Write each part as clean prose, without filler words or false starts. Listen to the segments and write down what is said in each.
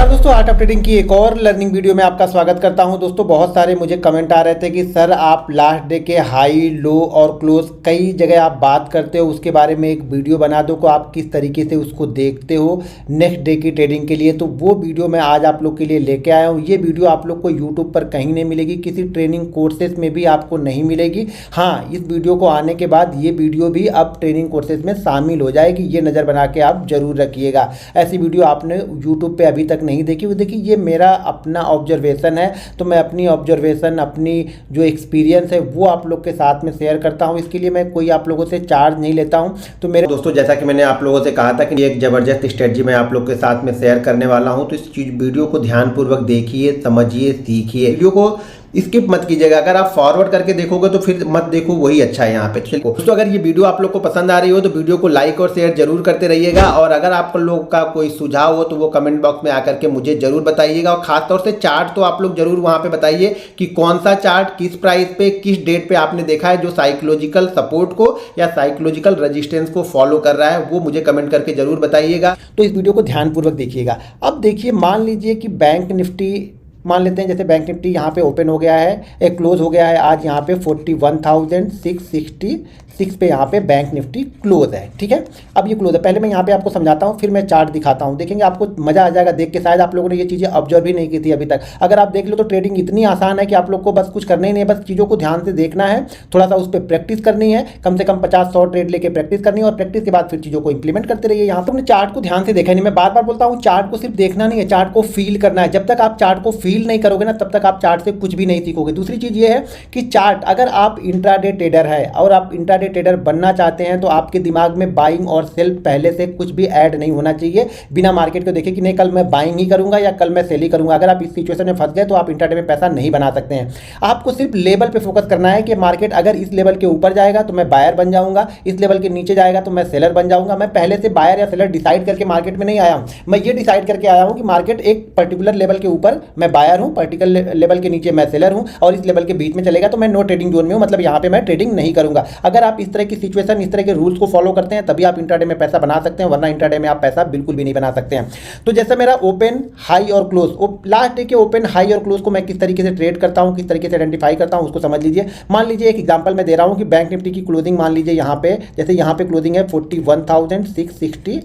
नमस्कार दोस्तों, art of trading की एक और लर्निंग वीडियो में आपका स्वागत करता हूं। दोस्तों बहुत सारे मुझे कमेंट आ रहे थे कि सर आप लास्ट डे के हाई लो और क्लोज कई जगह आप बात करते हो, उसके बारे में एक वीडियो बना दो को आप किस तरीके से उसको देखते हो नेक्स्ट डे की ट्रेडिंग के लिए। तो वो वीडियो मैं आज आप लोग के लिए लेके आया हूँ। ये वीडियो आप लोग को यूट्यूब पर कहीं नहीं मिलेगी, किसी ट्रेनिंग कोर्सेज में भी आपको नहीं मिलेगी। हाँ, इस वीडियो को आने के बाद ये वीडियो भी अब ट्रेनिंग कोर्सेज में शामिल हो जाएगी। ये नज़र बना के आप जरूर रखिएगा। ऐसी वीडियो आपने यूट्यूब पे अभी तक नहीं देखी हुई। देखिए ये मेरा अपना ऑब्जर्वेशन है, तो मैं अपनी ऑब्जर्वेशन, अपनी जो एक्सपीरियंस है वो आप लोग के साथ में शेयर करता हूँ। इसके लिए मैं कोई आप लोगों से चार्ज नहीं लेता हूँ। तो मेरे दोस्तों, जैसा कि मैंने आप लोगों से कहा था कि एक ज़बरदस्त स्ट्रेटजी मैं आप लोग के साथ में शेयर करने वाला हूँ। तो इस वीडियो को ध्यानपूर्वक देखिए, समझिए, सीखिए। वीडियो को स्किप मत कीजिएगा। अगर आप फॉरवर्ड करके देखोगे तो फिर मत देखो, वही अच्छा है यहाँ पे। चलो दोस्तों, अगर ये वीडियो आप लोग को पसंद आ रही हो तो वीडियो को लाइक और शेयर जरूर करते रहिएगा। और अगर आप लोगों का कोई सुझाव हो तो वो कमेंट बॉक्स में आकर के मुझे जरूर बताइएगा। और खासतौर से चार्ट तो आप लोग जरूर वहाँ पे बताइए कि कौन सा चार्ट किस प्राइस पे किस डेट पे आपने देखा है जो साइकोलॉजिकल सपोर्ट को या साइकोलॉजिकल रेजिस्टेंस को फॉलो कर रहा है, वो मुझे कमेंट करके जरूर बताइएगा। तो इस वीडियो को ध्यानपूर्वक देखिएगा। अब देखिए, मान लीजिए कि बैंक निफ्टी, मान लेते हैं जैसे बैंक निफ्टी यहाँ पे ओपन हो गया है, एक क्लोज हो गया है आज यहाँ पे 41,666 पे यहाँ पे बैंक निफ्टी क्लोज है। ठीक है, अब ये क्लोज है। पहले मैं यहाँ पे आपको समझाता हूँ, फिर मैं चार्ट दिखाता हूँ। देखेंगे आपको मज़ा आ जाएगा देख के। शायद आप लोगों ने ये चीज़ें ऑब्जर्व भी नहीं की थी अभी तक। अगर आप देख लो तो ट्रेडिंग इतनी आसान है कि आप लोग को बस कुछ करना ही नहीं है, बस चीज़ों को ध्यान से देखना है, थोड़ा सा उस पर प्रैक्टिस करनी है, कम से कम 50-100 ट्रेड लेके प्रैक्टिस करनी है। और प्रैक्टिस के बाद फिर चीज़ों को इंप्लीमेंट करते रहिए। यहाँ पर चार्ट को ध्यान से देखा नहीं, मैं बार बार बोलता हूँ, चार्ट को सिर्फ देखना नहीं है, चार्ट को फील करना है। जब तक आप चार्ट को फील नहीं करोगे ना, तब तक आप चार्ट से कुछ भी नहीं सीखोगे। दूसरी चीज़ ये है कि चार्ट, अगर आप इंट्राडे ट्रेडर है और आप इंट्राडे ट्रेडर बनना चाहते हैं तो आपके दिमाग में बाइंग और सेल पहले से कुछ भी ऐड नहीं होना चाहिए। बिना मार्केट को देखे कि नहीं कल मैं बाइंग ही करूंगा या कल मैं सेल ही करूंगा। अगर आप इस सिचुएशन में फंस गए तो आप इंट्राडे में पैसा नहीं बना सकते हैं। आपको सिर्फ लेवल पे फोकस करना है कि मार्केट अगर इस लेवल के ऊपर जाएगा तो मैं बायर बन जाऊंगा, इस लेवल के नीचे जाएगा तो मैं सेलर बन जाऊंगा। मैं पहले से बायर या सेलर डिसाइड करके मार्केट में नहीं आया हूं। मैं ये डिसाइड करके आया हूं कि मार्केट एक पर्टिकुलर लेवल के ऊपर मैं बायर हूं, पर्टिकुलर लेवल के नीचे मैं सेलर हूं, और इस लेवल के बीच में चलेगा तो मैं नो ट्रेडिंग जोन में हूं, मतलब यहां पे मैं ट्रेडिंग नहीं करूंगा। अगर आप इस तरह की सिचुएशन, इस तरह के रूल्स को फॉलो करते हैं तभी आप इंट्राडे में पैसा बना सकते हैं, वरना इंट्राडे में आप पैसा बिल्कुल भी नहीं बना सकते हैं। तो जैसे मेरा ओपन, हाई और क्लोज, लास्ट डे के ओपन, हाई और क्लोज को मैं किस तरीके से ट्रेड करता हूं, किस तरीके से आइडेंटिफाई करता हूं, उसको समझ लीजिए। मान लीजिए एक एग्जांपल मैं दे रहा हूं कि बैंक निफ्टी की क्लोजिंग मान लीजिए यहाँ पे, जैसे यहाँ पे क्लोजिंग है 41,666 की,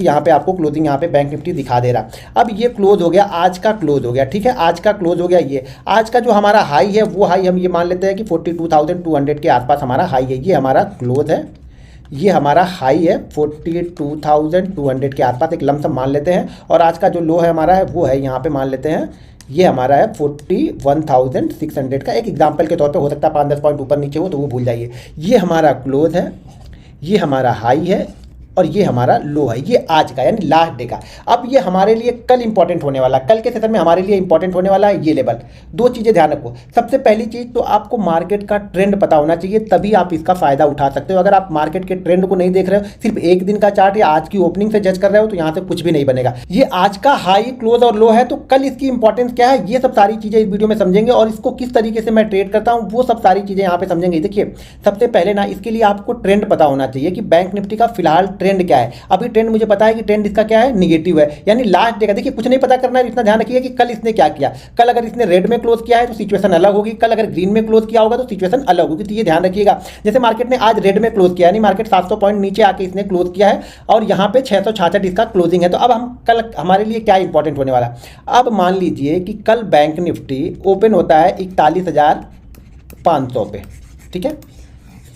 यहाँ पे आपको क्लोजिंग यहाँ पे बैंक निफ्टी दिखा दे रहा। अब ये क्लोज हो गया, आज का क्लोज हो गया। ठीक है, आज का क्लोज हो गया। ये आज का जो हमारा हाई है वो हाई हम ये मान लेते हैं कि 42,200 के आसपास हमारा हाई है। ये हमारा क्लोज है, ये हमारा हाई है 42,200 के आसपास, एक लमसम मान लेते हैं। और आज का जो लो है हमारा है वो है यहाँ पे मान लेते हैं, ये हमारा है 41,600 का। एक एग्जांपल के तौर पे हो सकता है 5-10 पॉइंट ऊपर नीचे हो तो वो भूल जाइए। ये हमारा क्लोज है, ये हमारा हाई है और ये हमारा लो है। ये आज का यानी लास्ट डे का। अब ये हमारे लिए कल इंपॉर्टेंट होने वाला, कल के सेशन में हमारे लिए इंपॉर्टेंट होने वाला है ये लेवल। दो चीज़ें ध्यान रखो। सबसे पहली चीज़ तो आपको मार्केट का ट्रेंड पता होना चाहिए, तभी आप इसका फायदा उठा सकते हो। अगर आप मार्केट के ट्रेंड को नहीं देख रहे हो, सिर्फ एक दिन का चार्ट या आज की ओपनिंग से जज कर रहे हो, तो यहाँ से कुछ भी नहीं बनेगा। ये आज का हाई, क्लोज और लो है, तो कल इसकी इंपॉर्टेंस क्या है, ये सब सारी चीज़ें इस वीडियो में समझेंगे। और इसको किस तरीके से मैं ट्रेड करता हूँ वो सब सारी चीज़ें यहाँ पे समझेंगे। देखिए सबसे पहले ना, इसके लिए आपको ट्रेंड पता होना चाहिए कि बैंक निफ्टी का फिलहाल ट्रेंड क्या है। अभी ट्रेंड मुझे पता है कि ट्रेंड इसका क्या है, निगेटिव है, यानी लास्ट डे का। देखिए कुछ नहीं पता करना है, इतना ध्यान रखिए कि कल इसने क्या किया। कल अगर इसने रेड में क्लोज किया है तो सिचुएशन अलग होगी, कल अगर ग्रीन में क्लोज किया होगा तो सिचुएशन अलग होगी। तो ये ध्यान रखिएगा। जैसे मार्केट ने आज रेड में क्लोज किया, यानी मार्केट 700 पॉइंट नीचे आके इसने क्लोज किया है और यहाँ पे 666 इसका क्लोजिंग है। तो अब हम कल हमारे लिए क्या इंपॉर्टेंट होने वाला है। अब मान लीजिए कि कल बैंक निफ्टी ओपन होता है 41,500 पे। ठीक है,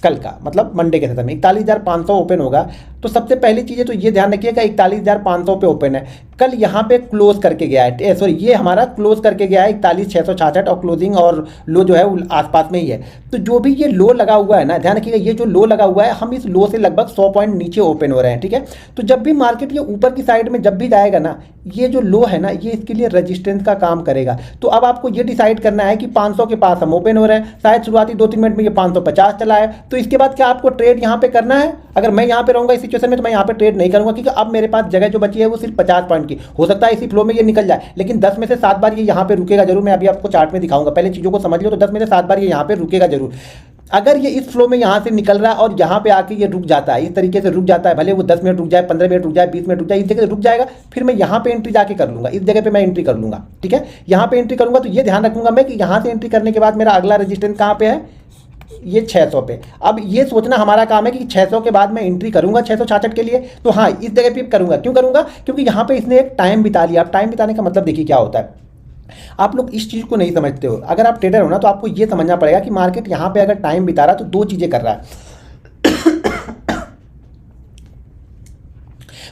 कल का मतलब मंडे के सेशन में 41,500 ओपन होगा। तो सबसे पहली चीज़ है तो ये ध्यान रखिएगा 41,500 पे ओपन है, कल यहाँ पे क्लोज करके गया है, सॉरी ये हमारा क्लोज करके गया है 41,666 और क्लोजिंग और लो जो है वो आसपास में ही है। तो जो भी ये लो लगा हुआ है ना, ध्यान रखिएगा, ये जो लो लगा हुआ है हम इस लो से लगभग 100 पॉइंट नीचे ओपन हो रहे हैं। ठीक है, तो जब भी मार्केट ये ऊपर की साइड में जब भी जाएगा ना, ये जो लो है ना, ये इसके लिए रजिस्टेंस का काम करेगा। तो अब आपको ये डिसाइड करना है कि 500 के पास हम ओपन हो रहे हैं, शायद शुरुआती 2-3 मिनट में ये 550 चला है, तो इसके बाद क्या आपको ट्रेड यहाँ पे करना है। अगर मैं यहाँ पे रहूँगा इस सिचुएशन में तो मैं यहाँ पे ट्रेड नहीं करूँगा, क्योंकि अब मेरे पास जगह जो बची है वो सिर्फ 50 पॉइंट की। हो सकता है इसी फ्लो में ये निकल जाए, लेकिन 10 में से 7 बार ये यहाँ पे रुकेगा जरूर। मैं अभी आपको चार्ट में दिखाऊंगा, पहले चीज़ों को समझ लो। तो 10 में से 7 बार ये यहाँ पे रुकेगा जरूर। अगर ये इस फ्लो में यहाँ से निकल रहा है और यहाँ पे आके ये रुक जाता है, इस तरीके से रुक जाता है, भले वो 10 मिनट रुक जाए, 15 मिनट रुक जाए, 20 मिनट रुक जाए, इस जगह से रुक जाएगा, फिर मैं यहाँ पे एंट्री जाके कर लूँगा, इस जगह पे मैं एंट्री कर लूँगा। ठीक है, यहाँ पे एंट्री करूँगा तो ये ध्यान रखूँगा मैं कि यहाँ से एंट्री करने के बाद मेरा अगला रजिस्टेंस कहाँ पे है, ये 600 पे। अब ये सोचना हमारा काम है कि 600 के बाद मैं एंट्री करूंगा 666 के लिए, तो हाँ इस जगह पे करूंगा। क्यों करूंगा? क्योंकि यहाँ पे इसने एक टाइम बिता लिया। अब टाइम बिताने का मतलब देखिए क्या होता है, आप लोग इस चीज़ को नहीं समझते हो। अगर आप ट्रेडर हो ना तो आपको ये समझना पड़ेगा कि मार्केट यहाँ पे अगर टाइम बिता रहा है तो दो चीज़ें कर रहा है।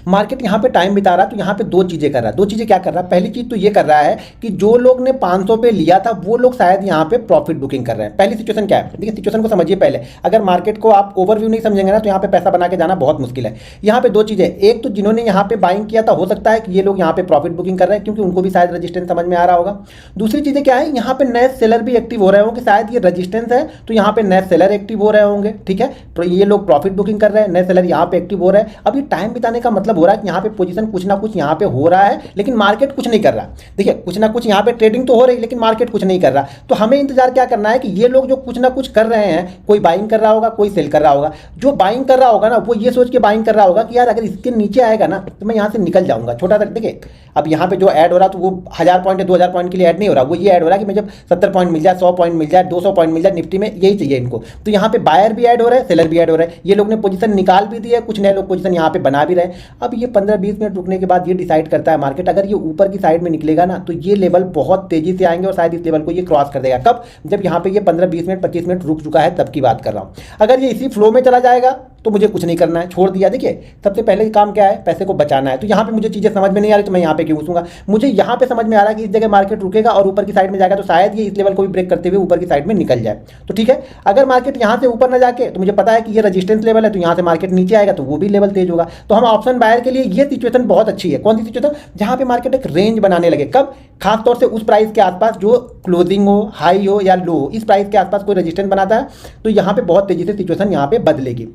मार्केट यहाँ पे टाइम बिता रहा है तो यहाँ पे दो चीज़ें कर रहा है। दो चीज़ें क्या कर रहा है? पहली चीज़ तो ये कर रहा है कि जो लोग ने 500 पे लिया था वो लोग शायद यहाँ पे प्रॉफिट बुकिंग कर रहे हैं। पहली सिचुएशन क्या है? देखिए सिचुएशन को समझिए पहले। अगर मार्केट को आप ओवरव्यू नहीं समझेंगे ना तो यहाँ पे पैसा बना के जाना बहुत मुश्किल है। यहाँ पे दो चीज़ें, एक तो जिन्होंने यहाँ पे बाइंग किया था हो सकता है कि ये लोग यहाँ पे प्रॉफिट बुकिंग कर रहे हैं क्योंकि उनको भी शायद रजिस्टेंस समझ में आ रहा होगा। दूसरी चीज़ें क्या है, यहाँ पे नए सेलर भी एक्टिव हो रहे होंगे, शायद ये रजिस्टेंस है तो यहाँ पे नए सेलर एक्टिव हो रहे होंगे। ठीक है, तो ये लोग प्रॉफिट बुकिंग कर रहे हैं, नए सेलर यहाँ पे एक्टिव हो रहे हैं। अब ये टाइम बिताने का मतलब हो रहा है कि यहाँ पे पोजीशन कुछ ना कुछ यहाँ पे हो रहा है लेकिन मार्केट कुछ नहीं कर रहा। देखिए कुछ ना कुछ यहाँ पे ट्रेडिंग तो हो रही है लेकिन मार्केट कुछ नहीं कर रहा। तो हमें इंतजार क्या करना है कि ये लोग जो कुछ ना कुछ कर रहे हैं, कोई बाइंग कर रहा होगा, कोई सेल कर रहा होगा। जो बाइंग कर रहा होगा ना वो ये सोच के बाइंग कर रहा होगा कि यार अगर इसके नीचे आएगा ना तो मैं यहाँ से निकल जाऊंगा। छोटा सा देखिए, अब यहाँ पे जो ऐड हो रहा तो वो 1000 पॉइंट या 2000 पॉइंट के लिए ऐड नहीं हो रहा, वो ये ऐड हो रहा है कि मैं जब 70 पॉइंट मिल जाए, 100 पॉइंट मिल जाए, 200 पॉइंट मिल जाए निफ्टी में, यही चाहिए इनको। तो यहाँ पे बायर भी ऐड हो रहा है, सेलर भी ऐड हो रहा है। ये लोग ने पोजीशन निकाल भी दी है, कुछ नए लोग पोजीशन यहाँ पे बना भी रहे हैं। अब ये 15-20 मिनट रुकने के बाद ये डिसाइड करता है मार्केट, अगर ये ऊपर की साइड में निकलेगा ना तो ये लेवल बहुत तेजी से आएंगे और शायद इस लेवल को ये क्रॉस कर देगा। कब? जब यहाँ पे ये 15-20 मिनट 25 मिनट रुक चुका है तब की बात कर रहा हूँ। अगर ये इसी फ्लो में चला जाएगा तो मुझे कुछ नहीं करना है, छोड़ दिया। देखिए सबसे पहले काम क्या है, पैसे को बचाना है। तो यहाँ पे मुझे चीज़ें समझ में नहीं आ रही तो मैं यहाँ पे क्यों घुसूंगा। मुझे यहाँ पे समझ में आ रहा है कि इस जगह मार्केट रुकेगा और ऊपर की साइड में जाएगा तो शायद ये इस लेवल को भी ब्रेक करते हुए ऊपर की साइड में निकल जाए। तो ठीक है, अगर मार्केट यहाँ से ऊपर ना जाके, तो मुझे पता है कि ये रजिस्टेंस लेवल है तो यहाँ से मार्केट नीचे आएगा तो वो भी लेवल तेज होगा। तो हम ऑप्शन बायर के लिए ये सिचुएशन बहुत अच्छी है। कौन सी सिचुएशन? जहाँ पे मार्केट एक रेंज बनाने लगे। कब? खासतौर से उस प्राइस के आसपास जो क्लोजिंग हो, हाई हो या लो हो, इस प्राइस के आसपास कोई रजिस्टेंस बनाता है तो यहाँ पे बहुत तेजी से सिचुएशन यहाँ पे बदलेगी।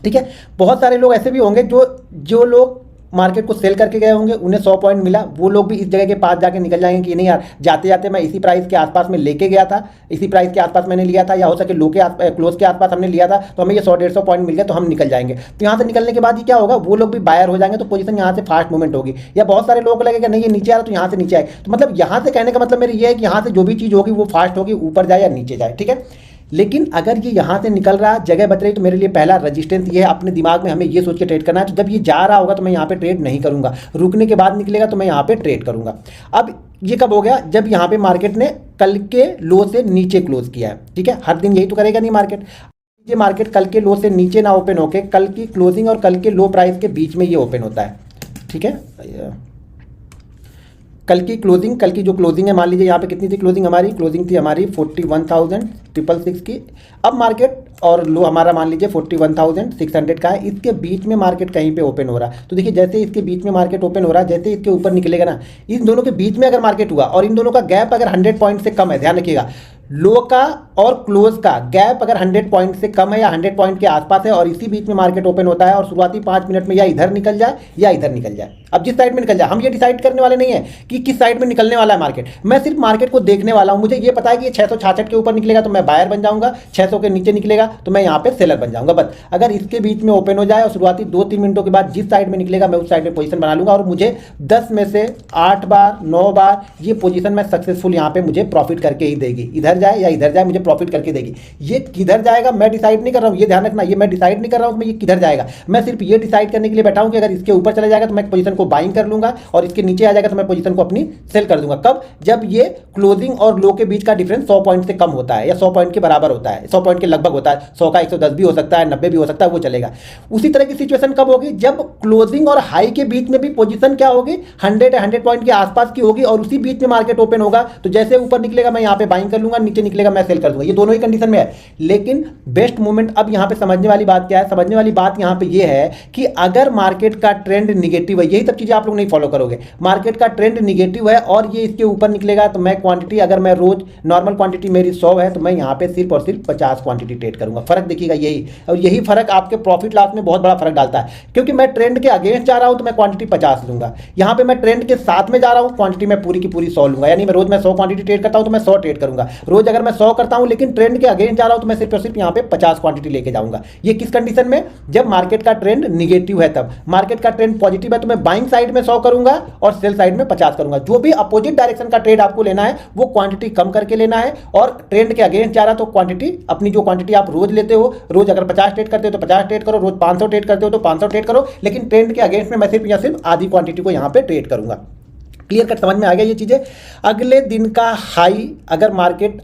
ठीक है, बहुत सारे लोग ऐसे भी होंगे जो लोग मार्केट को सेल करके गए होंगे, उन्हें 100 पॉइंट मिला, वो लोग भी इस जगह के पास जाके निकल जाएंगे कि नहीं यार जाते जाते मैं इसी प्राइस के आसपास में लेके गया था, इसी प्राइस के आसपास मैंने लिया था, या हो सके लो के क्लोज के आसपास हमने लिया था तो हमें ये 100-150 पॉइंट मिल गया तो हम निकल जाएंगे। तो यहाँ से निकलने के बाद ये क्या होगा, वो लोग भी बायर हो जाएंगे तो पोजीशन यहाँ से फास्ट मूवमेंट होगी। या बहुत सारे लोग लगेगा नहीं ये नीचे आ रहा तो यहाँ से नीचे आए। तो मतलब यहाँ से कहने का मतलब मेरी ये है कि यहाँ से जो भी चीज़ होगी वो फास्ट होगी, ऊपर जाए या नीचे जाए। ठीक है, लेकिन अगर ये यहाँ से निकल रहा है, जगह बच रही, तो मेरे लिए पहला रजिस्टेंस ये है। अपने दिमाग में हमें ये सोच के ट्रेड करना है। तो जब ये जा रहा होगा तो मैं यहाँ पे ट्रेड नहीं करूँगा, रुकने के बाद निकलेगा तो मैं यहाँ पे ट्रेड करूँगा। अब ये कब हो गया? जब यहाँ पे मार्केट ने कल के लो से नीचे क्लोज किया है। ठीक है, हर दिन यही तो करेगा नहीं मार्केट। ये मार्केट कल के लो से नीचे ना ओपन होके कल की क्लोजिंग और कल के लो प्राइस के बीच में ये ओपन होता है। ठीक है, कल की क्लोजिंग, कल की जो क्लोजिंग है, मान लीजिए यहाँ पे कितनी थी क्लोजिंग हमारी? क्लोजिंग थी हमारी 41,666 की। अब मार्केट और लो हमारा मान लीजिए 41,600 का है, इसके बीच में मार्केट कहीं पे ओपन हो रहा है। तो देखिए जैसे इसके बीच में मार्केट ओपन हो रहा है, जैसे इसके ऊपर निकलेगा ना, इन दोनों के बीच में अगर मार्केट हुआ और इन दोनों का गैप अगर 100 पॉइंट से कम है, ध्यान रखिएगा, लो का और क्लोज का गैप अगर 100 पॉइंट से कम है या 100 पॉइंट के आसपास है और इसी बीच में मार्केट ओपन होता है और शुरुआती 5 मिनट में या इधर निकल जाए या इधर निकल जाए। अब जिस साइड में निकल जाए, हम ये डिसाइड करने वाले नहीं है कि किस साइड में निकलने वाला है मार्केट। मैं सिर्फ मार्केट को देखने वाला हूं। मुझे ये पता है कि ये 666 के ऊपर निकलेगा तो मैं बायर बन जाऊंगा, 600 के नीचे निकलेगा तो मैं यहाँ पे सेलर बन जाऊंगा। बस अगर इसके बीच में ओपन हो जाए और शुरुआती 2-3 मिनटों के बाद जिस साइड में निकलेगा मैं उस साइड में पोजीशन बना लूंगा और मुझे 10 में से 8 बार 9 बार ये पोजीशन मैं सक्सेसफुल यहाँ पे मुझे प्रॉफिट करके ही देगी। इधर जाए या इधर जाए मुझे प्रॉफिट करके देगी। ये किधर जाएगा मैं डिसाइड नहीं कर रहा हूँ, ये ध्यान रखना। ये मैं डिसाइड नहीं कर रहा हूँ कि ये किधर जाएगा। मैं सिर्फ ये डिसाइड करने के लिए बैठा हूँ कि अगर इसके ऊपर चला जाएगा तो मैं पोजीशन को बाइंग कर लूंगा और इसके नीचे आ जाएगा तो मैं पोजीशन को अपनी सेल कर दूंगा। कब? जब ये क्लोजिंग और लो के बीच का डिफरेंस 100 पॉइंट से कम होता है या 100 पॉइंट के बराबर होता है, 100 पॉइंट के लगभग होता है। 100 का 110 भी हो सकता है, 90 भी हो सकता है, वो चलेगा। उसी तरह की सिचुएशन कब होगी? जब क्लोजिंग और हाई के बीच में भी पोजीशन क्या होगी, 100 या 100 पॉइंट के आसपास की होगी और उसी बीच में मार्केट ओपन होगा। तो जैसे ऊपर निकलेगा मैं यहाँ पे बाइंग कर लूंगा, नीचे निकलेगा मैं सेल कर दूंगा। ये दोनों ही कंडीशन में है। लेकिन बेस्ट मूवमेंट, अब यहाँ पे समझने वाली बात क्या है? समझने वाली बात यहाँ पे ये है कि अगर मार्केट का ट्रेंड निगेटिव है, यही सब चीजें आप लोग नहीं फॉलो करोगे। मार्केट का ट्रेंड निगेटिव है और ये इसके ऊपर निकलेगा तो मैं क्वांटिटी, अगर मैं रोज नॉर्मल क्वांटिटी मेरी 100 है तो मैं यहाँ पे सिर्फ और सिर्फ 50 क्वांटिटी ट्रेड करूंगा। लूँगा। फर्क देखिएगा यही, और यही फर्क आपके प्रॉफिट लॉस में बहुत बड़ा फर्क डालता है, क्योंकि मैं ट्रेंड के अगेंस्ट जा रहा हूँ तो मैं क्वांटिटी 50 लूँगा, यहाँ पे मैं ट्रेंड के साथ में जा रहा हूँ क्वांटिटी मैं पूरी की पूरी 100 लूँगा। यानी मैं रोज मैं 100 क्वांटिटी ट्रेड करता हूँ तो मैं 100 ट्रेड करूँगा। रोज अगर मैं 100 करता हूँ लेकिन ट्रेंड के अगेंस्ट जा रहा हूँ तो मैं सिर्फ और सिर्फ यहाँ पे 50 क्वांटिटी लेके जाऊँगा। ये किस कंडीशन में? जब मार्केट का ट्रेंड निगेटिव है तब। मार्केट का ट्रेंड पॉजिटिव है तो मैं बाइंग साइड में 100 करूँगा और सेल साइड में 50 करूँगा। जो भी अपोजिट डायरेक्शन का ट्रेड आपको लेना है वो क्वांटिटी कम करके लेना है, और ट्रेंड के अगेंस्ट जा रहा तो क्वांटिटी अपनी जो क्वांटिटी आप रोज लेते हो, रोज अगर 50 ट्रेड करते हो तो 50 ट्रेड करो, रोज 500 ट्रेड करते हो तो 500 ट्रेड करो, लेकिन ट्रेंड के अगेंस्ट में मैं सिर्फ या सिर्फ आधी क्वांटिटी को यहाँ पे ट्रेड करूँगा। क्लियर कट समझ में आ गया ये चीज़ें? अगले दिन का हाई, अगर मार्केट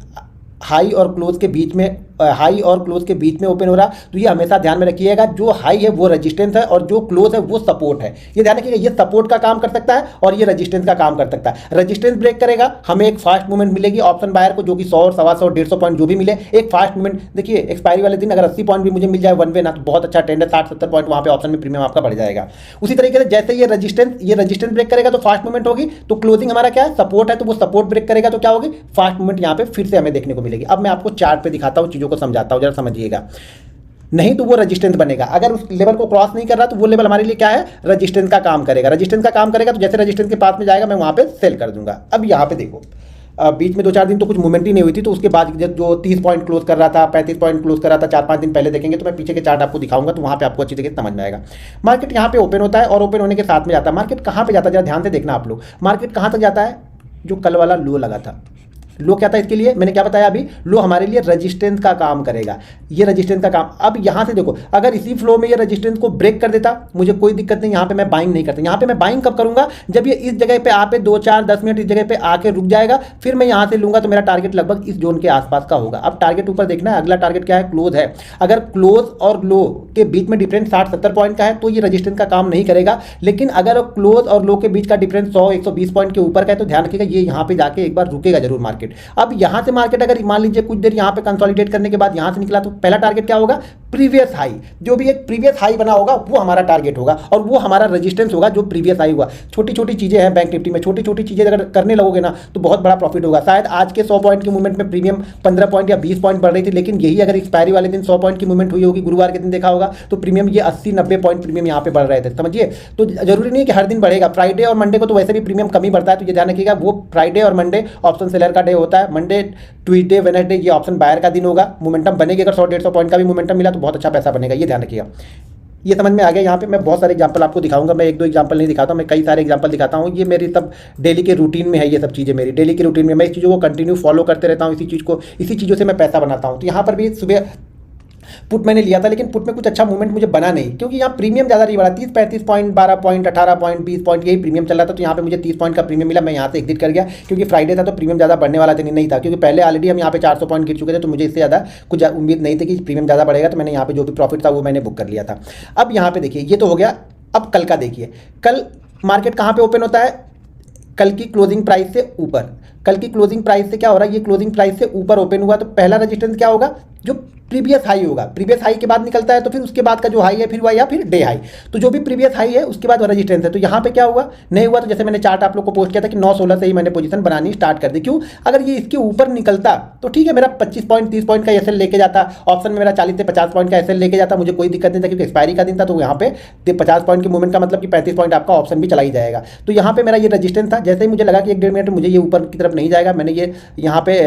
हाई और क्लोज के बीच में ओपन हो रहा तो ये हमेशा ध्यान में रखिएगा, जो हाई है वो रेजिस्टेंस है और जो क्लोज है वो सपोर्ट है। ये ध्यान रखिएगा, ये सपोर्ट का काम कर सकता है और ये रेजिस्टेंस का काम कर सकता है। रेजिस्टेंस ब्रेक करेगा, हमें एक फास्ट मूवमेंट मिलेगी ऑप्शन बायर को, जो कि 100 और 125 150 पॉइंट जो भी मिले, एक फास्ट मूवमेंट। देखिए एक्सपायरी वाले दिन अगर 80 पॉइंट भी मुझे मिल जाए वन वे ना, तो बहुत अच्छा ट्रेंड है, 60-70 पॉइंट वहाँ पे ऑप्शन में प्रीमियम आपका बढ़ जाएगा। उसी तरीके से जैसे ये रेजिस्टेंस ब्रेक करेगा तो फास्ट मूवमेंट होगी, तो क्लोजिंग हमारा क्या है? सपोर्ट है, तो वो सपोर्ट ब्रेक करेगा तो क्या होगी? फास्ट मूवमेंट यहाँ पे फिर से हमें देखने को मिलेगी। अब मैं आपको चार्ट पे दिखाता हूँ, चीज़ों को समझाता हूँ, जरा समझिएगा। नहीं तो वो रेजिस्टेंस बनेगा, अगर उस लेवल को क्रॉस नहीं कर रहा तो वो लेवल हमारे लिए क्या है? रेजिस्टेंस का काम करेगा। रेजिस्टेंस का काम करेगा तो जैसे रेजिस्टेंस के पास में जाएगा मैं वहाँ पे सेल कर दूंगा। अब यहाँ पे देखो, बीच में 2-4 दिन तो कुछ मूवमेंट ही नहीं हुई थी, तो उसके बाद जो 30 पॉइंट क्लोज कर रहा था, 35 पॉइंट क्लोज कर रहा था, 4-5 दिन पहले देखेंगे तो मैं पीछे के चार्ट आपको दिखाऊंगा, तो वहाँ पे आपको अच्छी तरीके से समझ में आएगा। मार्केट यहाँ पे ओपन होता है और ओपन होने के साथ में जाता है। मार्केट कहाँ पे जाता है? जरा ध्यान से देखना आप लोग, मार्केट कहाँ तक जाता है? जो कल वाला लो लगा था, लो क्या था इसके लिए? मैंने क्या बताया अभी? लो हमारे लिए रेजिस्टेंस का काम करेगा, ये रेजिस्टेंस का काम। अब यहाँ से देखो, अगर इसी फ्लो में ये रेजिस्टेंस को ब्रेक कर देता, मुझे कोई दिक्कत नहीं, यहाँ पे मैं बाइंग नहीं करता। यहाँ पे मैं बाइंग कब करूंगा? जब ये इस जगह पे आप 2-4-10 मिनट इस जगह पे आके रुक जाएगा, फिर मैं यहाँ से लूंगा तो मेरा टारगेट लगभग इस जोन के आसपास का होगा। अब टारगेट ऊपर देखना है, अगला टारगेट क्या है? क्लोज है। अगर क्लोज और लो के बीच में डिफरेंस 60-70 पॉइंट का है तो ये रेजिस्टेंस का काम नहीं करेगा, लेकिन अगर क्लोज और लो के बीच का डिफरेंस 100-120 पॉइंट के ऊपर का है तो ध्यान रखिएगा ये यहाँ पे जाके एक बार रुकेगा जरूर मार्केट। अब यहाँ मार्केट अगर मान लीजिए कुछ देर यहाँ पे कंसोलिडेट करने के बाद यहाँ से निकला तो पहला टारगेट क्या होगा? प्रीवियस हाई, जो भी एक प्रीवियस हाई बना होगा वो हमारा टारगेट होगा और वो हमारा रेजिस्टेंस होगा जो प्रीवियस हाई हुआ। छोटी छोटी चीजें हैं बैंक निफ्टी में, छोटी छोटी चीजें अगर करने लगोगे ना तो बहुत बड़ा प्रॉफिट होगा। शायद आज के 100 पॉइंट की मूवमेंट में प्रीमियम 15 पॉइंट या 20 पॉइंट बढ़ रही थी, लेकिन यही अगर एक्सपायरी वाले दिन 100 पॉइंट की मूवमेंट हुई होगी, गुरुवार के दिन देखा होगा, तो प्रीमियम ये 80-90 पॉइंट प्रीमियम यहाँ पे बढ़ रहे थे, समझिए। तो जरूरी नहीं है कि हर दिन बढ़ेगा, फ्राइडे और मंडे को तो वैसे भी प्रीमियम कम ही बढ़ता है, तो ये ध्यान रखिएगा। वो फ्राइडे और मंडे ऑप्शन सेलर का डे होता है, मंडे ट्यूसडे वेडनेसडे ये ऑप्शन बायर का दिन होगा। मोमेंटम बनेगी, अगर 100-150 पॉइंट का भी मोमेंटम मिला तो बहुत अच्छा पैसा बनेगा, ये ध्यान रखिएगा। ये समझ में आ गया। यहाँ पे मैं बहुत सारे एग्जांपल आपको दिखाऊंगा, मैं 1-2 एग्जांपल नहीं दिखाता हूँ, मैं कई सारे एग्जांपल दिखाता हूँ। ये मेरी सब डेली के रूटीन में है, ये सब चीज़ें मेरी डेली की रूटीन में, मैं इस चीज़ों को कंटिन्यू फॉलो करते रहता हूँ, इसी चीज़ों से मैं पैसा बनाता हूँ। तो यहाँ पर भी सुबह पुट मैंने लिया था, लेकिन पुट में कुछ अच्छा मूवमेंट मुझे बना नहीं, क्योंकि यहाँ प्रीमियम ज़्यादा नहीं बढ़ा, 30-35 पॉइंट, 12 पॉइंट, 18 पॉइंट, 20 पॉइंट यही प्रीमियम चल रहा था। तो यहाँ पे मुझे 30 पॉइंट का प्रीमियम मिला, मैं यहाँ से एग्जिट कर गया, क्योंकि फ्राइडे था तो प्रीमियम ज़्यादा बढ़ने वाला नहीं था, क्योंकि पहले ऑलरेडी हम यहाँ पे 400 पॉइंट गिर चुके थे, तो मुझे इससे ज़्यादा कुछ उम्मीद नहीं थी कि प्रीमियम ज़्यादा बढ़ेगा। तो मैंने यहाँ पे जो भी प्रॉफिट था वो मैंने बुक कर लिया था। अब यहाँ पे देखिए, ये तो हो गया। अब कल का देखिए, कल मार्केट कहाँ पे ओपन होता है? कल की क्लोजिंग प्राइस से ऊपर। कल की क्लोजिंग प्राइस से क्या हो रहा है? ये क्लोजिंग प्राइस से ऊपर ओपन हुआ, तो पहला रेजिस्टेंस क्या होगा? जो प्रीवियस हाई होगा, प्रीवियस हाई के बाद निकलता है तो फिर उसके बाद का जो हाई है फिर हुआ, या फिर डे हाई, तो जो भी प्रीवियस हाई है उसके बाद रेजिस्टेंस है। तो यहाँ पे क्या हुआ? नहीं हुआ, तो जैसे मैंने चार्ट आप लोग को पोस्ट किया था कि 9-16 से ही मैंने पोजीशन बनानी स्टार्ट कर दी। क्यों? अगर ये इसके ऊपर निकलता तो ठीक है, मेरा 25 पॉइंट 30 पॉइंट का एसएल लेके जाता, ऑप्शन में मेरा 40 से 50 पॉइंट का एसएल लेके जाता, मुझे कोई दिक्कत नहीं था, क्योंकि एक्सपायरी का दिन था। तो यहाँ पे 50 पॉइंट की मूवमेंट का मतलब कि 35 पॉइंट आपका ऑप्शन भी चला ही जाएगा। तो यहाँ पे मेरा ये रजिस्टेंस था, जैसे ही मुझे लगा कि 1-1.5 मिनट मुझे ये ऊपर की तरफ नहीं जाएगा, मैंने ये यहाँ पे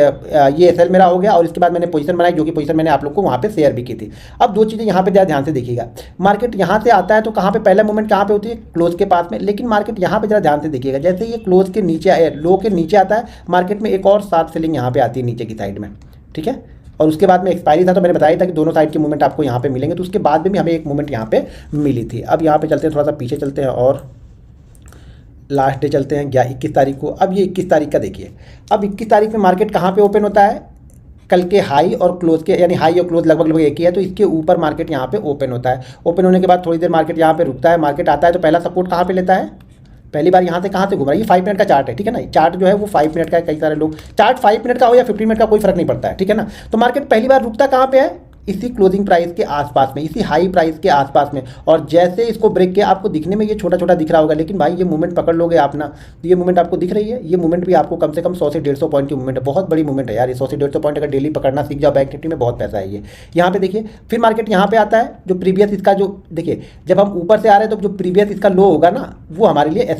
ये एसएल मेरा हो गया, और इसके बाद मैंने पोजीशन बनाई, जो कि पोजीशन मैंने आप लोग को वहाँ पे शेयर भी की थी। अब दो चीज़ें यहाँ पे जरा ध्यान से देखिएगा, मार्केट यहाँ से आता है तो कहाँ पे पहला मूवमेंट कहाँ पे होती है? क्लोज के पास में। लेकिन मार्केट यहाँ पे जरा ध्यान से देखिएगा, जैसे ये क्लोज के नीचे लो के नीचे आता है, मार्केट में एक और शार्प सेलिंग यहाँ पे आती है नीचे की साइड में, ठीक है। और उसके बाद में एक्सपायरी था, तो मैंने बताया था कि दोनों साइड की मूवमेंट आपको यहाँ पे मिलेंगे, तो उसके बाद में भी हमें एक मूवमेंट यहाँ पे मिली थी। अब यहाँ पे चलते हैं, थोड़ा सा पीछे चलते हैं और लास्ट डे चलते हैं 21 तारीख को। अब ये 21 तारीख का देखिए, अब 21 तारीख में मार्केट कहाँ पे ओपन होता है? कल के हाई और क्लोज के, यानी हाई और क्लोज लगभग एक ही है, तो इसके ऊपर मार्केट यहाँ पे ओपन होता है। ओपन होने के बाद थोड़ी देर मार्केट यहाँ पे रुकता है, मार्केट आता है तो पहला सपोर्ट कहाँ पे लेता है? पहली बार यहाँ से कहाँ से घूम रहा है? ये 5 मिनट का चार्ट है, ठीक है ना। चार्ट जो है वो 5 मिनट का है, कई सारे लोग चार्ट 5 मिनट का हो या 15 मिनट का कोई फर्क नहीं पड़ता है, ठीक है ना। तो मार्केट पहली बार रुकता कहाँ पे है? इसी क्लोजिंग प्राइस के आसपास में, इसी हाई प्राइस के आसपास में, और जैसे इसको ब्रेक किया, आपको दिखने में ये छोटा छोटा दिख रहा होगा, लेकिन भाई ये मूवमेंट पकड़ लोगे आप ना, तो ये मूवमेंट आपको दिख रही है, ये मूवमेंट भी आपको कम से कम 100 से 150 पॉइंट की मूवमेंट है, बहुत बड़ी मूवमेंट है यार ये। 100 से 150 पॉइंट अगर डेली पकड़ना सीख जाओ बैंक निफ्टी में, बहुत पैसा है ये। यहाँ पे देखिए फिर मार्केट यहाँ पे आता है, जो प्रीवियस इसका जो देखिए, जब हम ऊपर से आ रहे हैं तो जो प्रीवियस इसका लो होगा ना, वो हमारे लिए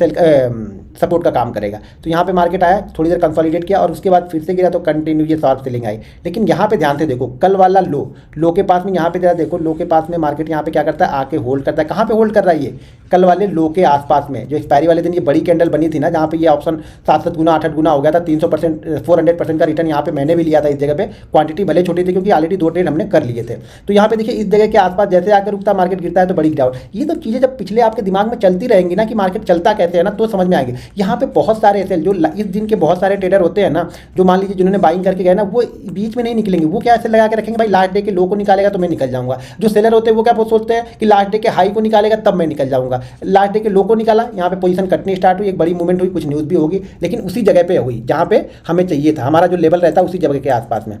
सपोर्ट का काम करेगा। तो यहाँ पे मार्केट आया, थोड़ी देर कंसोलिडेट किया और उसके बाद फिर से गिरा, तो कंटिन्यू ये शॉर्ट सेलिंग आई। लेकिन यहाँ पे ध्यान से देखो, कल वाला लो के पास में, यहाँ पे जरा देखो, लो के पास में मार्केट यहाँ पे क्या करता है, आके होल्ड करता है। कहाँ पे होल्ड कर रहा है ये, कल वाले लो के आसपास में, जो एक्सपायरी वाले दिन ये बड़ी कैंडल बनी थी ना, जहाँ पे ये ऑप्शन 7-7 गुना 8-8 गुना हो गया था, 300% 400% का रिटर्न यहाँ पे मैंने भी लिया था इस जगह पे। क्वांटिटी भले छोटी थी क्योंकि ऑलरेडी 2 ट्रेड हमने कर लिए थे। तो यहाँ पे देखिए इस जगह के आसपास जैसे आकर रुकता, मार्केट गिरता है तो बड़ी गिरावट। ये सब चीज़ें जब पिछले आपके दिमाग में चलती रहेंगी ना कि मार्केट चलता कैसे है ना, तो समझ में आएगी। यहाँ पे बहुत सारे ऐसे जो इस दिन के बहुत सारे ट्रेडर होते हैं ना, जो मान लीजिए जिन्होंने बाइंग करके गए ना, वो बीच में नहीं निकलेंगे। वो क्या ऐसे लगा के रखेंगे, भाई लास्ट डे के लो को निकालेगा तो मैं निकल जाऊंगा। जो सेलर होते हैं वो क्या सोचते हैं कि लास्ट डे के हाई को निकालेगा तब मैं निकल जाऊंगा। लास्ट डे के लो को निकाला, यहाँ पे पोजीशन कटनी स्टार्ट हुई, एक बड़ी मूवमेंट हुई, कुछ न्यूज़ भी होगी, लेकिन उसी जगह पे हुई जहाँ पे हमें चाहिए था, हमारा जो लेवल रहता है उसी जगह के आसपास में।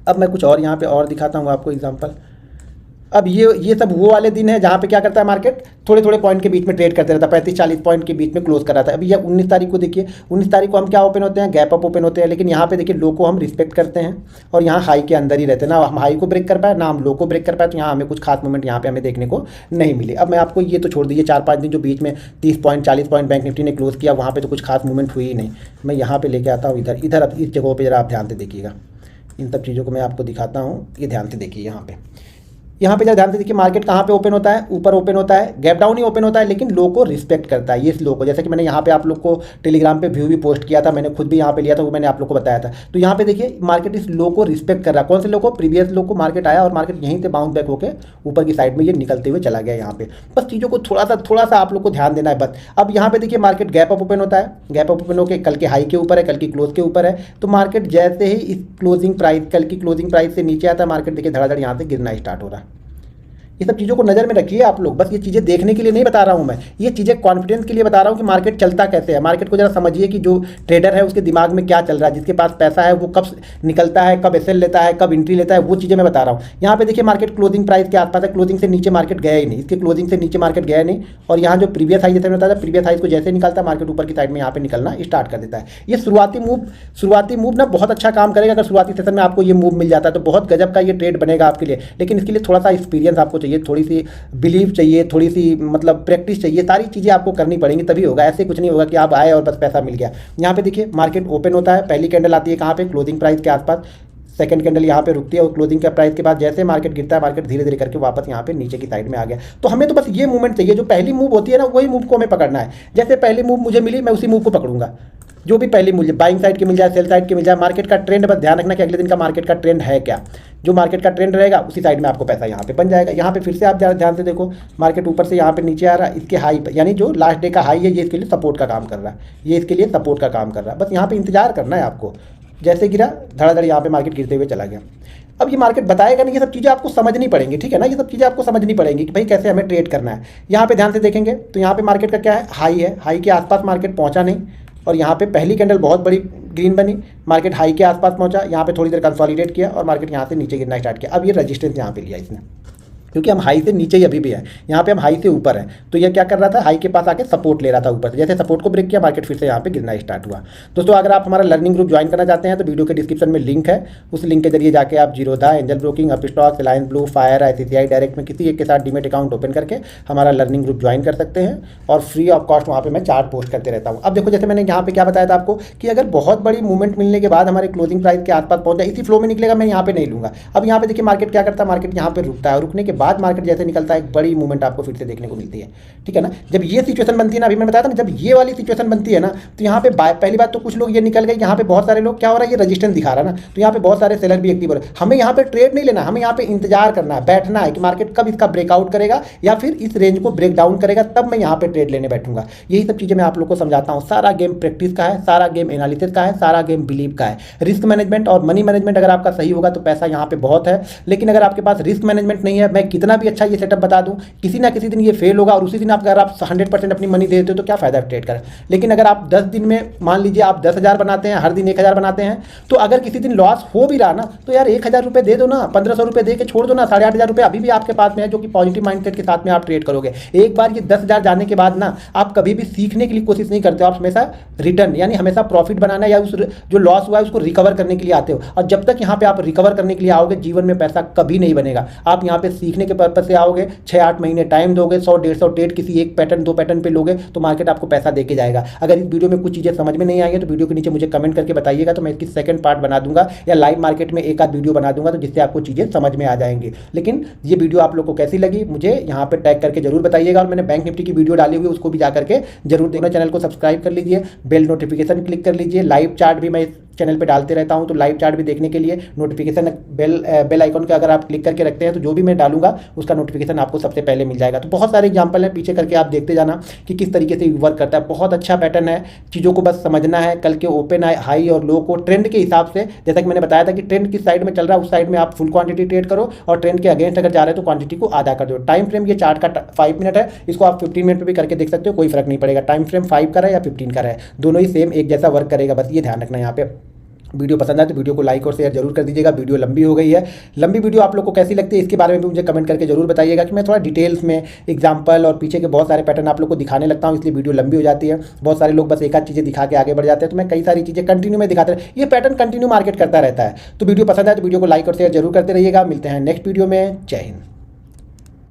अब मैं कुछ और यहाँ पे और दिखाता हूँ आपको एग्जांपल। अब ये सब वो वाले दिन है जहाँ पे क्या करता है मार्केट, थोड़े थोड़े पॉइंट के बीच में ट्रेड करते रहता है, 35-40 पॉइंट के बीच में क्लोज कर रहा था। अभी ये 19 तारीख को देखिए, 19 तारीख को हम क्या ओपन होते हैं, गैप अप ओपन होते हैं। लेकिन यहाँ पे देखिए लो को हम रिस्पेक्ट करते हैं और यहाँ हाई के अंदर ही रहते हैं, ना हम हाई को ब्रेक कर पाए ना हम लो को ब्रेक कर पाए। तो यहाँ हमें कुछ खास मूवमेंट यहाँ पे हमें देखने को नहीं मिली। अब मैं आपको ये तो छोड़ दीजिए, 4-5 दिन जो बीच में 30 पॉइंट 40 पॉइंट बैंक निफ्टी ने क्लोज किया, वहाँ पर तो कुछ खास मूवमेंट हुई ही नहीं। मैं यहाँ पर लेके आता हूँ इधर अब इस जगहों पर जरा आप ध्यान से देखिएगा, इन सब चीज़ों को मैं आपको दिखाता हूँ, ये ध्यान से देखिए। यहाँ पे जरा ध्यान से देखिए, मार्केट कहाँ पे ओपन होता है, ऊपर ओपन होता है, गैप डाउन ही ओपन होता है, लेकिन लो को रिस्पेक्ट करता है। ये इस लो को, जैसे कि मैंने यहाँ पे आप लोग को टेलीग्राम पे व्यू भी पोस्ट किया था, मैंने खुद भी यहाँ पे लिया था, वो मैंने आप लोग को बताया था। तो यहाँ पे देखिए मार्केट इस लो को रिस्पेक्ट कर रहा है। कौन से लो को, प्रीवियस लो को मार्केट आया और मार्केट यहीं से बाउंस बैक होकर ऊपर की साइड में ये निकलते हुए चला गया। यहाँ पे बस चीज़ों को थोड़ा सा आप लोग को ध्यान देना है बस। अब यहाँ पे देखिए मार्केट गैप अप ओपन होता है, गैप अप ओपन होकर कल के हाई के ऊपर है, कल की क्लोज के ऊपर है। तो मार्केट जैसे ही इस क्लोजिंग प्राइस, कल की क्लोजिंग प्राइस से नीचे आता है, मार्केट देखिए धड़ाधड़ यहाँ से गिरना स्टार्ट हो रहा है। ये सब चीज़ों को नज़र में रखिए आप लोग, बस ये चीज़ें देखने के लिए नहीं बता रहा हूँ मैं, ये चीज़ें कॉन्फिडेंस के लिए बता रहा हूँ कि मार्केट चलता कैसे है। मार्केट को जरा समझिए कि जो ट्रेडर है उसके दिमाग में क्या चल रहा है, जिसके पास पैसा है वो कब निकलता है, कब एसएल लेता है, कब एंट्री लेता है, वो चीज़ें मैं बता रहा हूँ। यहाँ पे देखिए मार्केट क्लोजिंग प्राइस के आसपास है, क्लोजिंग से नीचे मार्केट गया ही नहीं, इसके क्लोजिंग से नीचे मार्केट गया नहीं। और यहाँ जो प्रीवियस हाई जैसे बताया था, प्रीवियस हाई को जैसे निकलता है मार्केट ऊपर की साइड में यहाँ पे निकलना स्टार्ट कर देता है। ये शुरुआती मूव ना बहुत अच्छा काम करेगा। अगर शुरुआती सेशन में आपको ये मूव मिल जाता है तो बहुत गजब का ये ट्रेड बनेगा आपके लिए। लेकिन इसके लिए थोड़ा सा एक्सपीरियंस आपको चाहिए, थोड़ी सी बिलीव चाहिए, थोड़ी सी मतलब प्रैक्टिस चाहिए, सारी चीज़ें आपको करनी पड़ेंगी तभी होगा। ऐसे कुछ नहीं होगा कि आप आए और बस पैसा मिल गया। यहाँ पे देखिए मार्केट ओपन होता है, पहली कैंडल आती है कहाँ पे, क्लोजिंग प्राइस के आसपास, सेकंड कैंडल यहाँ पे रुकती है और क्लोजिंग के प्राइस के बाद जैसे मार्केट गिरता है, मार्केट धीरे धीरे करके वापस यहाँ पे नीचे की साइड में आ गया। तो हमें तो बस ये मूवमेंट चाहिए, जो पहली मूव होती है ना वही मूव को हमें पकड़ना है। जैसे पहली मूव मुझे मिली, मैं उसी मूव को पकड़ूंगा, जो भी पहली मूव बाइंग साइड की मिल जाए, सेल साइड की मिल जाए। मार्केट का ट्रेंड बस ध्यान रखना कि अगले दिन का मार्केट का ट्रेंड है क्या, जो मार्केट का ट्रेंड रहेगा उसी साइड में आपको पैसा यहाँ पे बन जाएगा। यहाँ पे फिर से आप ध्यान से देखो, मार्केट ऊपर से यहाँ पे नीचे आ रहा है, इसके हाई यानी जो लास्ट डे का हाई है ये इसके लिए सपोर्ट का काम कर रहा है, ये इसके लिए सपोर्ट का काम कर रहा है। बस यहाँ पे इंतजार करना है आपको, जैसे गिरा धड़ाधड़ यहाँ पे मार्केट गिरते हुए चला गया। अब ये मार्केट बताएगा नहीं, ये सब चीज़ें आपको समझनी पड़ेंगी, ठीक है ना, ये सब चीज़ें आपको समझनी पड़ेंगी कि भाई कैसे हमें ट्रेड करना है। यहाँ पे ध्यान से देखेंगे तो यहाँ पे मार्केट का क्या है, हाई है, हाई के आसपास मार्केट पहुँचा नहीं और यहाँ पे पहली कैंडल बहुत बड़ी ग्रीन बनी, मार्केट हाई के आसपास पहुँचा, यहाँ पे थोड़ी देर कंसोलिडेट किया और मार्केट यहाँ से नीचे गिरना स्टार्ट किया। अब ये रजिस्टेंस यहाँ पे लिया इसने, क्योंकि हम हाई से नीचे ही अभी भी है, यहाँ पे हम हाई से ऊपर हैं। तो ये क्या कर रहा था, हाई के पास आके सपोर्ट ले रहा था ऊपर से, जैसे सपोर्ट को ब्रेक किया मार्केट फिर से यहाँ पे गिरना स्टार्ट हुआ। दोस्तों अगर आप हमारा लर्निंग ग्रुप ज्वाइन करना चाहते हैं तो वीडियो के डिस्क्रिप्शन में लिंक है, उस लिंक के जरिए जाके आप Zerodha, angel broking, Upstox, Reliance blue, fire, ICICI direct में किसी एक के साथ डीमेट अकाउंट ओपन करके हमारा लर्निंग ग्रुप ज्वाइन कर सकते हैं और फ्री ऑफ कॉस्ट वहाँ पर मैं चार्ट पोस्ट करते रहता हूँ। अब देखो जैसे मैंने यहाँ पे क्या बताया था आपको कि अगर बहुत बड़ी मूवमेंट मिलने के बाद हमारे क्लोजिंग प्राइस के आसपास पहुँच जाए, इसी फ्लो में निकलेगा, मैं यहाँ पे नहीं लूँगा। अब यहाँ पे देखिए मार्केट क्या करता है, मार्केट यहाँ पे रुकता है, रुकने के बाद मार्केट जैसे निकलता है एक बड़ी मूवमेंट आपको फिर से देखने को मिलती है, ठीक है ना। जब ये सिचुएशन बनती है ना, अभी मैंने बताया था ना, जब ये वाली सिचुएशन बनती है ना, तो यहाँ पे पहली बात तो कुछ लोग ये निकल गए, यहाँ पे बहुत सारे लोग क्या हो रहा है, ये रेजिस्टेंस दिखा रहा है ना, तो यहाँ पे बहुत सारे सेलर भी एक्टिव हो रहे हैं। हमें यहाँ पे ट्रेड नहीं लेना, हमें यहाँ पे इंतजार करना है, बैठना है कि मार्केट कब इसका ब्रेकआउट करेगा या फिर इस रेंज को ब्रेक डाउन करेगा, तब मैं यहाँ पे ट्रेड लेने बैठूंगा। यही सब चीज़ें मैं आप लोग को समझाता हूँ। सारा गेम प्रैक्टिस का है, सारा गेम एनालिसिस का है, सारा गेम बिलीव का है। रिस्क मैनेजमेंट और मनी मैनेजमेंट अगर आपका सही होगा तो पैसा यहाँ पे बहुत है, लेकिन अगर आपके पास रिस्क मैनेजमेंट नहीं है, मैं कितना भी अच्छा ये सेटअप बता दूं, किसी ना किसी दिन ये फेल होगा और उसी दिन अगर आप 100% अपनी मनी दे देते हो तो क्या फ़ायदा ट्रेड कर। लेकिन अगर आप 10 दिन में मान लीजिए आप 10,000 बनाते हैं, हर दिन 1,000 बनाते हैं, तो अगर किसी दिन लॉस हो भी रहा ना तो यार 1,000 रुपये दे दो ना, 1,500 रुपये दे के छोड़ दो ना, 8,500 रुपये अभी भी आपके पास में है, जो कि पॉजिटिव माइंडसेट के साथ में आप ट्रेड करोगे। एक बार ये 10,000 जाने के बाद ना आप कभी भी सीखने के लिए कोशिश नहीं करते हो, आप हमेशा रिटर्न यानी हमेशा प्रॉफिट बनाना या उस जो लॉस हुआ है उसको रिकवर करने के लिए आते हो। और जब तक यहाँ पे आप रिकवर करने के लिए आओगे जीवन में पैसा कभी नहीं बनेगा। आप यहाँ पे सीखने के पर्पज से आओगे, 6-8 महीने टाइम दोगे, 100-150 ट्रेड किसी एक पैटर्न 2 पैटर्न पे लोगे तो मार्केट आपको पैसा देके जाएगा। अगर इस वीडियो में कुछ चीज़ें समझ में नहीं आएंगी तो वीडियो के नीचे मुझे कमेंट करके बताइएगा, तो मैं इसकी सेकंड पार्ट बना दूंगा या लाइव मार्केट में एक आध वीडियो बना दूंगा, तो जिससे आपको चीज़ें समझ में आ जाएंगी। लेकिन ये वीडियो आप लोग को कैसी लगी मुझे यहाँ पे टैग करके जरूर बताइएगा। और मैंने बैंक निफ्टी की वीडियो डाली हुई है उसको भी जा करके जरूर देखना। चैनल को सब्सक्राइब कर लीजिए, बेल नोटिफिकेशन क्लिक कर लीजिए। लाइव चार्ट भी मैं चैनल पे डालते रहता हूं, तो लाइव चार्ट भी देखने के लिए नोटिफिकेशन बेल आइकन का अगर आप क्लिक करके रखते हैं तो जो भी मैं डालूंगा उसका नोटिफिकेशन आपको सबसे पहले मिल जाएगा। तो बहुत सारे एग्जांपल हैं, पीछे करके आप देखते जाना कि किस तरीके से वर्क करता है। बहुत अच्छा पैटर्न है, चीज़ों को बस समझना है। कल के ओपन हाई और लो को ट्रेंड के हिसाब से, जैसा कि मैंने बताया था कि ट्रेंड किस साइड में चल रहा है उस साइड में आप फुल क्वांटिटी ट्रेड करो, और ट्रेंड के अगेंस्ट अगर जा रहे हैं तो क्वांटिटी को आधा कर दो। टाइम फ्रेम ये चार्ट का 5 मिनट है, इसको आप 15 मिनट पर भी करके देख सकते हो, कोई फर्क नहीं पड़ेगा। टाइम फ्रेम 5 का है या 15 का है, दोनों ही सेम एक जैसा वर्क करेगा, बस ये ध्यान रखना। यहाँ पे वीडियो पसंद आए तो वीडियो को लाइक और शेयर जरूर कर दीजिएगा। वीडियो लंबी हो गई है, लंबी वीडियो आप लोग को कैसी लगती है इसके बारे में भी मुझे कमेंट करके जरूर बताइएगा, कि मैं थोड़ा डिटेल्स में एग्जांपल और पीछे के बहुत सारे पैटर्न आप लोग को दिखाने लगता हूं, इसलिए वीडियो लंबी हो जाती है। बहुत सारे लोग बस एक आध चीज़ें दिखा के आगे बढ़ जाते हैं, तो मैं कई सारी चीज़ें कंटिन्यू में दिखाते हैं। ये पैटर्न कंटिन्यू मार्केट करता रहता है। तो वीडियो पसंद आए तो वीडियो को लाइक और शेयर जरूर करते रहिएगा। मिलते हैं नेक्स्ट वीडियो में। जय हिंद।